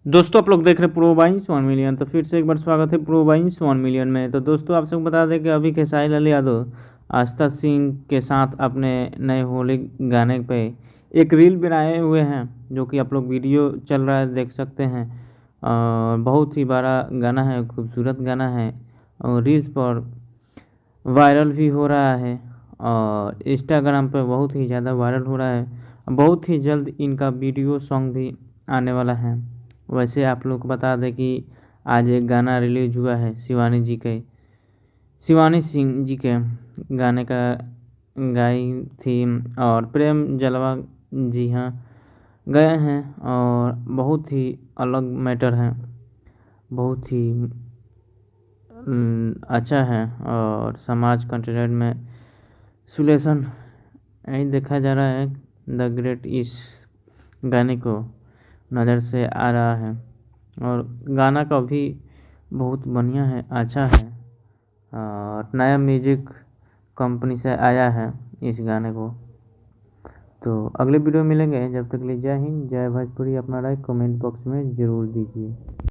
दोस्तों आप लोग देख रहे हैं प्रो बाइंस 1 मिलियन। तो फिर से एक बार स्वागत है प्रो बाइंस 1 मिलियन में। तो दोस्तों आप सबको बता दें कि अभी खेसारी लाल यादव आस्था सिंह के साथ अपने नए होली गाने पे एक रील बनाए हुए हैं, जो कि आप लोग वीडियो चल रहा है देख सकते हैं। और बहुत ही बड़ा गाना है, खूबसूरत गाना है और रील्स पर वायरल भी हो रहा है और इंस्टाग्राम पे बहुत ही ज़्यादा वायरल हो रहा है। बहुत ही जल्द इनका वीडियो सॉन्ग भी आने वाला है। वैसे आप लोग को बता दें कि आज एक गाना रिलीज हुआ है शिवानी सिंह जी के गाने का गाई थी और प्रेम जलवा जी हाँ गए हैं। और बहुत ही अलग मैटर है, बहुत ही अच्छा है और समाज कंटेंट में सुलेशन यही देखा जा रहा है। द ग्रेट इस गाने को नज़र से आ रहा है और गाना का भी बहुत बढ़िया है, अच्छा है और नया म्यूजिक कंपनी से आया है इस गाने को। तो अगले वीडियो में मिलेंगे, जब तक के लिए जय हिंद जय भोजपुरी। अपना राय कमेंट बॉक्स में ज़रूर दीजिए।